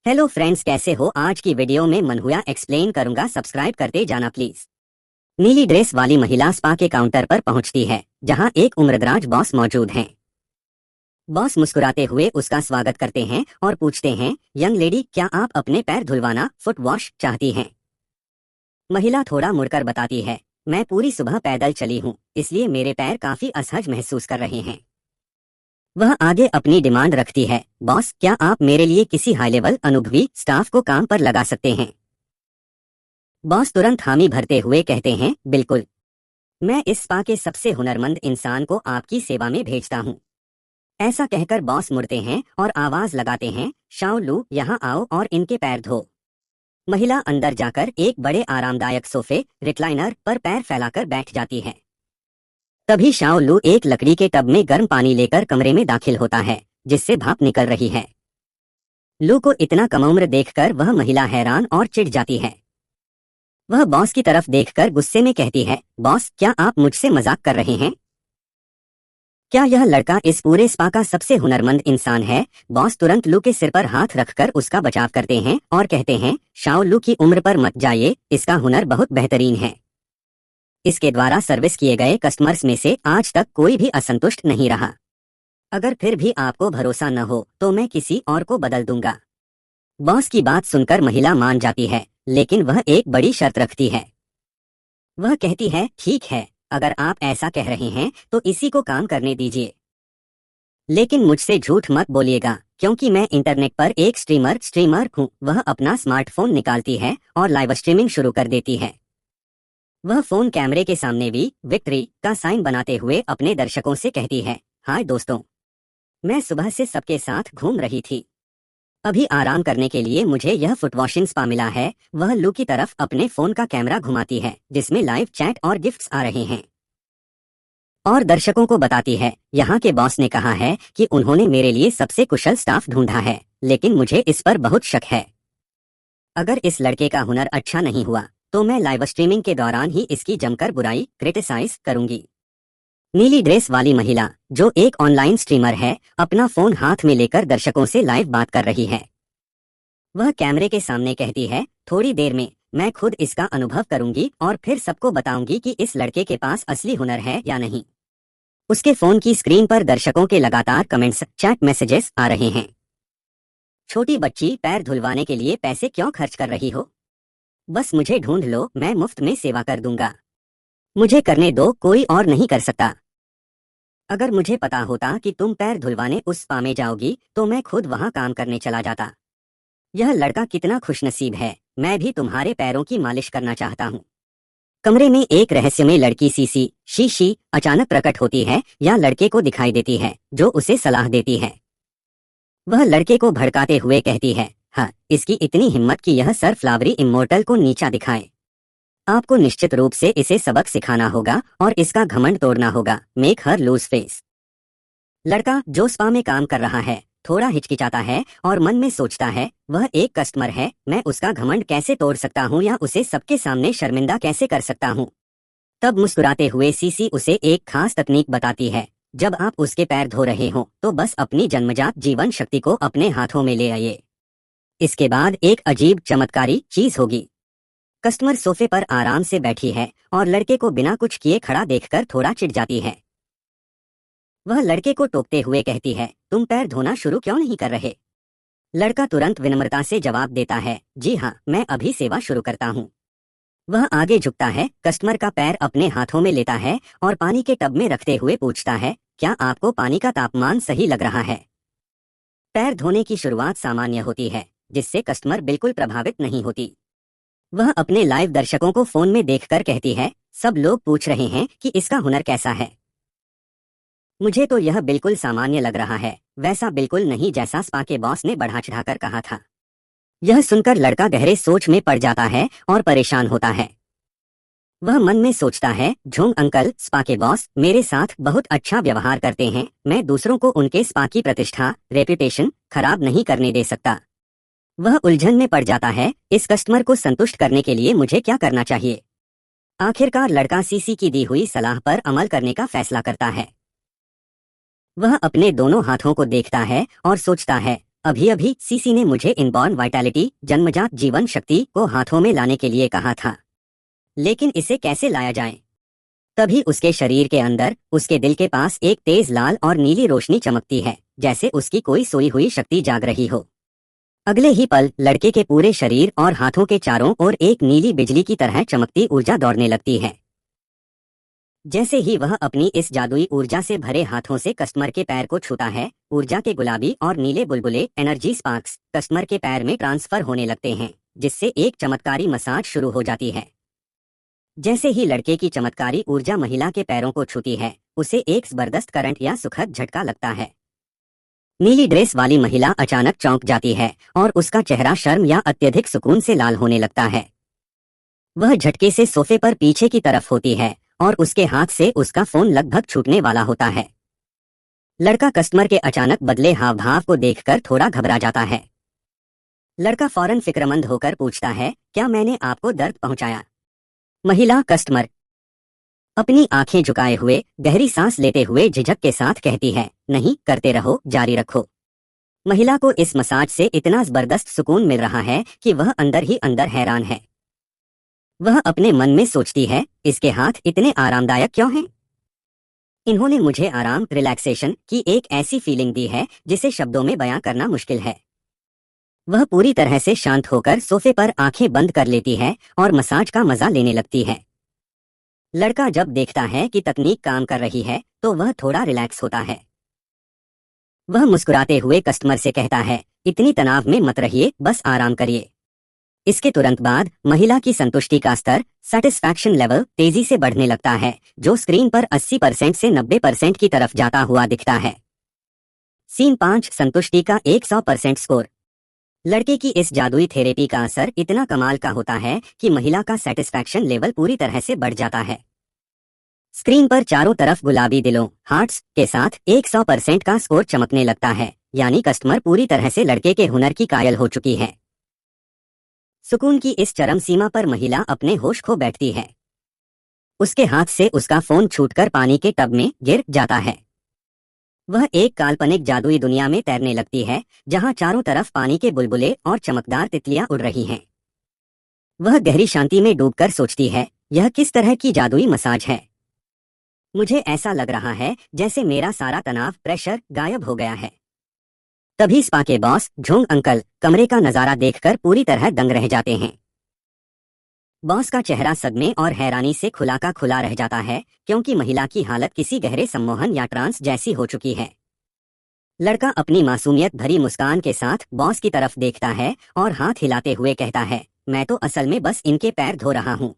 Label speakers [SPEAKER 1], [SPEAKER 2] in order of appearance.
[SPEAKER 1] Hello friends, कैसे हो। आज की वीडियो में मनहुआ एक्सप्लेन करूंगा, सब्सक्राइब करते जाना प्लीज। नीली ड्रेस वाली महिला स्पा के काउंटर पर पहुंचती है जहां एक उम्रदराज बॉस मौजूद हैं। बॉस मुस्कुराते हुए उसका स्वागत करते हैं और पूछते हैं, यंग लेडी, क्या आप अपने पैर धुलवाना, फुट वॉश चाहती हैं? महिला थोड़ा मुड़कर बताती है, मैं पूरी सुबह पैदल चली हूँ, इसलिए मेरे पैर काफी असहज महसूस कर रहे हैं। वह आगे अपनी डिमांड रखती है, बॉस, क्या आप मेरे लिए किसी हाई लेवल अनुभवी स्टाफ को काम पर लगा सकते हैं? बॉस तुरंत हामी भरते हुए कहते हैं, बिल्कुल, मैं इस स्पा के सबसे हुनरमंद इंसान को आपकी सेवा में भेजता हूँ। ऐसा कहकर बॉस मुड़ते हैं और आवाज लगाते हैं, शाओ लू, यहाँ आओ और इनके पैर धो। महिला अंदर जाकर एक बड़े आरामदायक सोफे रिक्लाइनर पर पैर फैलाकर बैठ जाती है। तभी शाओ लू एक लकड़ी के टब में गर्म पानी लेकर कमरे में दाखिल होता है, जिससे भाप निकल रही है। लू को इतना कम उम्र देखकर वह महिला हैरान और चिढ़ जाती है। वह बॉस की तरफ देखकर गुस्से में कहती है, बॉस, क्या आप मुझसे मजाक कर रहे हैं? क्या यह लड़का इस पूरे स्पा का सबसे हुनरमंद इंसान है? बॉस तुरंत लू के सिर पर हाथ रखकर उसका बचाव करते हैं और कहते हैं, शाओ लू की उम्र पर मत जाइए, इसका हुनर बहुत बेहतरीन है। इसके द्वारा सर्विस किए गए कस्टमर्स में से आज तक कोई भी असंतुष्ट नहीं रहा। अगर फिर भी आपको भरोसा न हो तो मैं किसी और को बदल दूंगा। बॉस की बात सुनकर महिला मान जाती है, लेकिन वह एक बड़ी शर्त रखती है। वह कहती है, ठीक है, अगर आप ऐसा कह रहे हैं तो इसी को काम करने दीजिए, लेकिन मुझसे झूठ मत बोलिएगा, क्योंकि मैं इंटरनेट पर एक स्ट्रीमर हूँ। वह अपना स्मार्टफोन निकालती है और लाइव स्ट्रीमिंग शुरू कर देती है। वह फोन कैमरे के सामने विक्ट्री का साइन बनाते हुए अपने दर्शकों से कहती है, हाय दोस्तों, मैं सुबह से सबके साथ घूम रही थी। अभी आराम करने के लिए मुझे यह फुट वॉशिंग स्पा मिला है। वह लू की तरफ अपने फोन का कैमरा घुमाती है, जिसमें लाइव चैट और गिफ्ट्स आ रहे हैं, और दर्शकों को बताती है, यहाँ के बॉस ने कहा है कि उन्होंने मेरे लिए सबसे कुशल स्टाफ ढूंढा है, लेकिन मुझे इस पर बहुत शक है। अगर इस लड़के का हुनर अच्छा नहीं हुआ तो मैं लाइव स्ट्रीमिंग के दौरान ही इसकी जमकर बुराई क्रिटिसाइज करूंगी। नीली ड्रेस वाली महिला, जो एक ऑनलाइन स्ट्रीमर है, अपना फोन हाथ में लेकर दर्शकों से लाइव बात कर रही है। वह कैमरे के सामने कहती है, थोड़ी देर में मैं खुद इसका अनुभव करूंगी और फिर सबको बताऊंगी कि इस लड़के के पास असली हुनर है या नहीं। उसके फोन की स्क्रीन पर दर्शकों के लगातार कमेंट्स, चैट मैसेजेस आ रहे हैं। छोटी बच्ची, पैर धुलवाने के लिए पैसे क्यों खर्च कर रही हो? बस मुझे ढूंढ लो, मैं मुफ्त में सेवा कर दूंगा। मुझे करने दो, कोई और नहीं कर सकता। अगर मुझे पता होता कि तुम पैर धुलवाने उस स्पा में जाओगी तो मैं खुद वहां काम करने चला जाता। यह लड़का कितना खुशनसीब है, मैं भी तुम्हारे पैरों की मालिश करना चाहता हूँ। कमरे में एक रहस्यमय लड़की शीशी अचानक प्रकट होती है या लड़के को दिखाई देती है, जो उसे सलाह देती है। वह लड़के को भड़काते हुए कहती है, हाँ, इसकी इतनी हिम्मत कि यह सर फ्लावरी इमोर्टल को नीचा दिखाए। आपको निश्चित रूप से इसे सबक सिखाना होगा और इसका घमंड तोड़ना होगा। Make her lose face. लड़का, जो स्पा में काम कर रहा है, थोड़ा हिचकिचाता है और मन में सोचता है, वह एक कस्टमर है, मैं उसका घमंड कैसे तोड़ सकता हूँ या उसे सबके सामने शर्मिंदा कैसे कर सकता हूँ। तब मुस्कुराते हुए सीसी उसे एक खास तकनीक बताती है। जब आप उसके पैर धो रहे हो तो बस अपनी जन्मजात जीवन शक्ति को अपने हाथों में ले आइए। इसके बाद एक अजीब चमत्कारी चीज होगी। कस्टमर सोफे पर आराम से बैठी है और लड़के को बिना कुछ किए खड़ा देखकर थोड़ा चिढ़ जाती है। वह लड़के को टोकते हुए कहती है, तुम पैर धोना शुरू क्यों नहीं कर रहे? लड़का तुरंत विनम्रता से जवाब देता है, जी हाँ, मैं अभी सेवा शुरू करता हूँ। वह आगे झुकता है, कस्टमर का पैर अपने हाथों में लेता है और पानी के टब में रखते हुए पूछता है, क्या आपको पानी का तापमान सही लग रहा है? पैर धोने की शुरुआत सामान्य होती है, जिससे कस्टमर बिल्कुल प्रभावित नहीं होती। वह अपने लाइव दर्शकों को फोन में देखकर कहती है, सब लोग पूछ रहे हैं कि इसका हुनर कैसा है। मुझे तो यह बिल्कुल सामान्य लग रहा है, वैसा बिल्कुल नहीं जैसा स्पा के बॉस ने बढ़ा चढ़ाकर कहा था। यह सुनकर लड़का गहरे सोच में पड़ जाता है और परेशान होता है। वह मन में सोचता है, झोंग अंकल, स्पा के बॉस मेरे साथ बहुत अच्छा व्यवहार करते हैं, मैं दूसरों को उनके स्पा की प्रतिष्ठा, रेपुटेशन खराब नहीं करने दे सकता। वह उलझन में पड़ जाता है, इस कस्टमर को संतुष्ट करने के लिए मुझे क्या करना चाहिए? आखिरकार लड़का सीसी की दी हुई सलाह पर अमल करने का फैसला करता है। वह अपने दोनों हाथों को देखता है और सोचता है, अभी अभी सीसी ने मुझे इनबॉर्न वाइटैलिटी, जन्मजात जीवन शक्ति को हाथों में लाने के लिए कहा था, लेकिन इसे कैसे लाया जाए? तभी उसके शरीर के अंदर, उसके दिल के पास एक तेज लाल और नीली रोशनी चमकती है, जैसे उसकी कोई सोई हुई शक्ति जाग रही हो। अगले ही पल लड़के के पूरे शरीर और हाथों के चारों ओर एक नीली बिजली की तरह चमकती ऊर्जा दौड़ने लगती है। जैसे ही वह अपनी इस जादुई ऊर्जा से भरे हाथों से कस्टमर के पैर को छूता है, ऊर्जा के गुलाबी और नीले बुलबुले, एनर्जी स्पार्क्स, कस्टमर के पैर में ट्रांसफर होने लगते हैं, जिससे एक चमत्कारी मसाज शुरू हो जाती है। जैसे ही लड़के की चमत्कारी ऊर्जा महिला के पैरों को छूती है, उसे एक जबरदस्त करंट या सुखद झटका लगता है। नीली ड्रेस वाली महिला अचानक चौंक जाती है और उसका चेहरा शर्म या अत्यधिक सुकून से लाल होने लगता है। वह झटके से सोफे पर पीछे की तरफ होती है और उसके हाथ से उसका फोन लगभग छूटने वाला होता है। लड़का कस्टमर के अचानक बदले हाव भाव को देखकर थोड़ा घबरा जाता है। लड़का फौरन फिक्रमंद होकर पूछता है, क्या मैंने आपको दर्द पहुंचाया? महिला कस्टमर अपनी आंखें झुकाए हुए गहरी सांस लेते हुए झिझक के साथ कहती है, नहीं, करते रहो, जारी रखो। महिला को इस मसाज से इतना जबरदस्त सुकून मिल रहा है कि वह अंदर ही अंदर हैरान है। वह अपने मन में सोचती है, इसके हाथ इतने आरामदायक क्यों हैं? इन्होंने मुझे आराम, रिलैक्सेशन की एक ऐसी फीलिंग दी है जिसे शब्दों में बयां करना मुश्किल है। वह पूरी तरह से शांत होकर सोफे पर आंखें बंद कर लेती है और मसाज का मजा लेने लगती है। लड़का जब देखता है कि तकनीक काम कर रही है, तो वह थोड़ा रिलैक्स होता है। वह मुस्कुराते हुए कस्टमर से कहता है, इतनी तनाव में मत रहिए, बस आराम करिए। इसके तुरंत बाद महिला की संतुष्टि का स्तर, सेटिस्फैक्शन लेवल, तेजी से बढ़ने लगता है, जो स्क्रीन पर 80% से 90% की तरफ जाता हुआ दिखता है। सीन 5, संतुष्टि का 100% स्कोर। लड़के की इस जादुई थेरेपी का असर इतना कमाल का होता है कि महिला का सेटिस्फैक्शन लेवल पूरी तरह से बढ़ जाता है। स्क्रीन पर चारों तरफ गुलाबी दिलों, हार्ट्स के साथ 100% का स्कोर चमकने लगता है, यानी कस्टमर पूरी तरह से लड़के के हुनर की कायल हो चुकी है। सुकून की इस चरम सीमा पर महिला अपने होश खो बैठती है। उसके हाथ से उसका फोन छूटकर पानी के टब में गिर जाता है। वह एक काल्पनिक जादुई दुनिया में तैरने लगती है, जहां चारों तरफ पानी के बुलबुले और चमकदार तितलियां उड़ रही हैं। वह गहरी शांति में डूबकर सोचती है, यह किस तरह की जादुई मसाज है? मुझे ऐसा लग रहा है जैसे मेरा सारा तनाव, प्रेशर गायब हो गया है। तभी स्पा के बॉस, झोंग अंकल, कमरे का नजारा देखकर पूरी तरह दंग रह जाते हैं। बॉस का चेहरा सदमे और हैरानी से खुला का खुला रह जाता है, क्योंकि महिला की हालत किसी गहरे सम्मोहन या ट्रांस जैसी हो चुकी है। लड़का अपनी मासूमियत भरी मुस्कान के साथ बॉस की तरफ देखता है और हाथ हिलाते हुए कहता है, मैं तो असल में बस इनके पैर धो रहा हूँ।